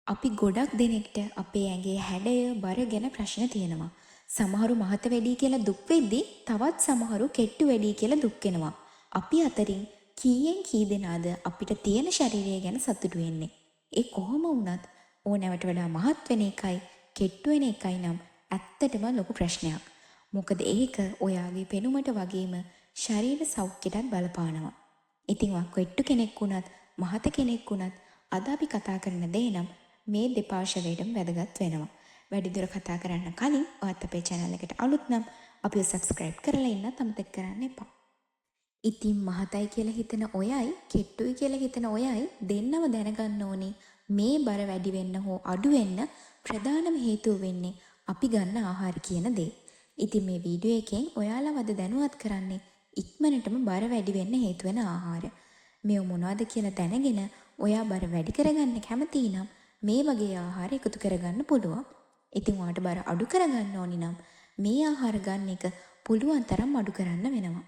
අපි ගොඩක් දෙනෙක්ට අපේ ඇඟේ හැඩය බර ගැන ප්‍රශ්න තියෙනවා. සමහරු මහත වැඩි කියලා දුක් වෙද්දී තවත් සමහරු කෙට්ටු වැඩි කියලා දුක් වෙනවා. අපි අතරින් කීයෙන් කී දෙනාද අපිට තියෙන ශරීරය ගැන සතුටු වෙන්නේ? ඒ කොහොම වුණත් ඕනෑවට වඩා මහත් වෙන එකයි කෙට්ටු වෙන එකයි නම් ඇත්තටම ලොකු ප්‍රශ්නයක්. මොකද ඒක ඔයාගේ පෙනුමට වගේම ශරීර සෞඛ්‍යයටත් බලපානවා. ඉතින් කෙට්ටු කෙනෙක් වුණත් මහත කෙනෙක් වුණත් අද අපි කතා කරන දේ නම් මේ දෙපාර්ශවයටම වැදගත් වෙනවා. වැඩිදුර කතා කරන්න කලින් ඔයත් අපේ channel එකට අලුත් නම් අපිව subscribe කරලා ඉන්නත් අමතක කරන්න එපා. ඉතින් මහතයි කියලා හිතන ඔයයි කෙට්ටුයි කියලා හිතන ඔයයි දෙන්නම දැනගන්න ඕනේ මේ බර වැඩි වෙන්න හෝ අඩු වෙන්න ප්‍රධානම හේතුව වෙන්නේ අපි ගන්න ආහාර කියන දේ. ඉතින් මේ වීඩියෝ එකෙන් ඔයාලව අද දැනුවත් කරන්නේ ඉක්මනටම බර වැඩි වෙන්න හේතු වෙන ආහාර. මේව මොනවද කියලා දැනගෙන ඔයා බර වැඩි කරගන්න කැමති නම් මේ වගේ ආහාර එකතු කරගන්න පුළුවන්. ඉතින් ඔයාට බර අඩු කරගන්න ඕනි නම් මේ ආහාර ගන්න එක පුළුවන් තරම් අඩු කරන්න වෙනවා.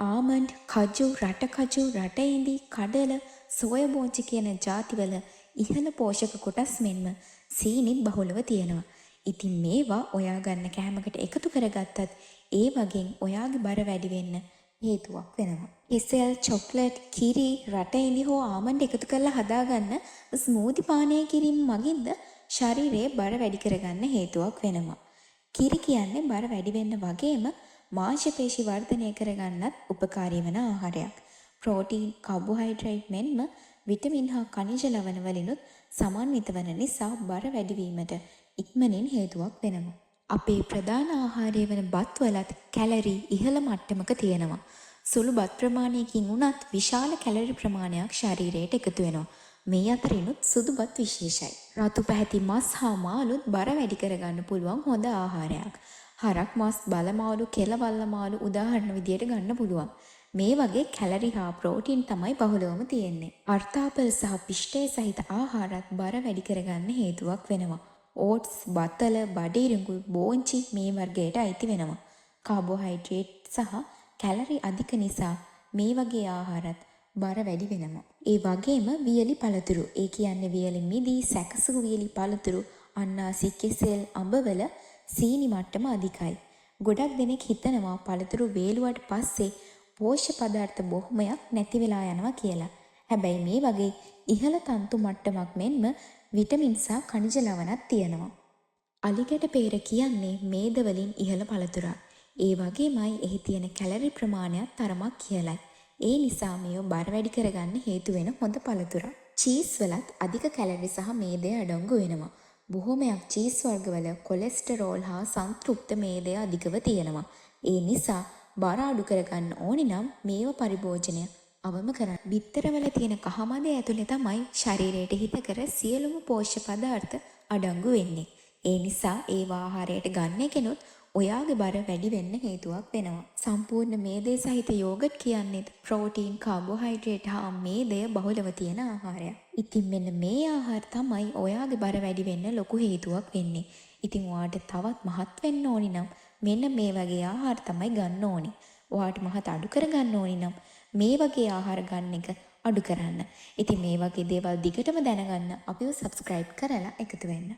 ආමන්ඩ්, කජු, රට කජු, රට ඉඳි, කඩල, සෝය බෝංචි කියන ಜಾතිවල ඉහළ පෝෂක කොටස් මෙන්ම සීනිත් බහුලව තියෙනවා. ඉතින් මේවා ඔයා ගන්න කෑමකට එකතු කරගත්තත් ඒ වගේ ඔයාගේ බර වැඩි වෙන්න හේතුවක් වෙනවා. කෙසෙල්, චොක්ලට්, කිරි, රට ඉඳි හෝ ආමන්ඩ් එකතු කරලා හදාගන්න ස්මූදි පානය කිරීම මගින්ද ශරීරයේ බර වැඩි කරගන්න හේතුවක් වෙනවා. කිරි කියන්නේ බර වැඩි වෙන්න වගේම මාංශපේශි වර්ධනය කරගන්නත් උපකාරී වන ආහාරයක්. ප්‍රෝටීන්, කාබෝහයිඩ්‍රේට් මෙන්ම විටමින් හා ಖನಿಜ ලවණ වලිනුත් සමන්විත වන නිසා බර වැඩිවීමට ඉක්මනින් හේතුවක් වෙනවා. අපේ ප්‍රධාන ආහාරය වන බත් වලත් කැලරි ඉහළ මට්ටමක තියෙනවා. සුළු බත් ප්‍රමාණයකින් උනත් විශාල කැලරි ප්‍රමාණයක් ශරීරයට එකතු වෙනවා. මේ අතරිනුත් සුදු බත් විශේෂයි. රතු පැහැති මස් හා මාළුත් බර වැඩි කරගන්න පුළුවන් හොඳ ආහාරයක්. හරක් මස්, බලමාළු, කෙලවල්ල මාළු උදාහරණ විදියට ගන්න පුළුවන්. මේ වගේ කැලරි හා ප්‍රෝටීන් තමයි බහුලවම තියෙන්නේ. අර්ථාපල සහ පිෂ්ඨය සහිත ආහාරත් බර වැඩි කරගන්න හේතුවක් වෙනවා. ඕට්ස්, බතල, බඩිරිඟුල්, බෝංචි මේ වර්ගයට අයිති වෙනවා. කාබෝහයිඩ්‍රේට් සහ කැලරි අධික නිසා මේ වගේ ආහාරත් බර වැඩි වෙනවා. ඒ වගේම වියලි පළතුරු, ඒ කියන්නේ වියලි මිදි, සැකසු වියලි පළතුරු, අන්නාසි, කෙසෙල්, අඹවල සීනි මට්ටම අධිකයි. ගොඩක් දෙනෙක් හිතනවා පළතුරු වේලුවට පස්සේ පෝෂ්‍ය පදාර්ථ බොහොමයක් නැති වෙලා යනවා කියලා. හැබැයි මේ වගේ ඉහළ තන්තු මට්ටමක් මෙන්ම විටමින් සහ ಖನಿಜ ලවණක් තියෙනවා. අලිගැට peer කියන්නේ මේද වලින් ඉහළ පළතුරක්. ඒ වගේමයි එහි තියෙන කැලරි ප්‍රමාණයත් තරමක් ඉහළයි. ඒ නිසා මේව බර වැඩි කරගන්න හේතු වෙන හොඳ පළතුරක්. චීස් වලත් අධික කැලරි සහ මේදය අඩංගු වෙනවා. බොහොමයක් චීස් වර්ගවල කොලෙස්ටරෝල් හා සංතෘප්ත මේදය අධිකව තියෙනවා. ඒ නිසා බර අඩු කරගන්න ඕනි නම් මේව පරිභෝජනය අවම කරන්න. බිත්තරවල තියෙන කහමද ඇතුලේ තමයි ශරීරයට හිතකර සියලුම පෝෂ්‍ය පදාර්ථ අඩංගු වෙන්නේ. ඒ නිසා ඒවා ආහාරයට ගන්න කෙනුත් ඔයාගේ බර වැඩි වෙන්න හේතුවක් වෙනවා. සම්පූර්ණ මේදේ සහිත යෝගට් කියන්නේ ප්‍රෝටීන්, කාබෝහයිඩ්‍රේට් හා මේදය බහුලව තියෙන ආහාරයක්. ඉතින් මෙන්න මේ ආහාර තමයි ඔයාගේ බර වැඩි වෙන්න ලොකු හේතුවක් වෙන්නේ. ඉතින් ඔයාට තවත් මහත් වෙන්න ඕනි නම් මෙන්න මේ වගේ ආහාර තමයි ගන්න ඕනි. ඔයාට මහත් අඩු කරගන්න ඕනි නම් මේ වගේ ආහාර ගන්න එක අඩු කරන්න. ඉතින් මේ වගේ දේවල් දිගටම දැනගන්න අපිව subscribe කරලා එකතු වෙන්න.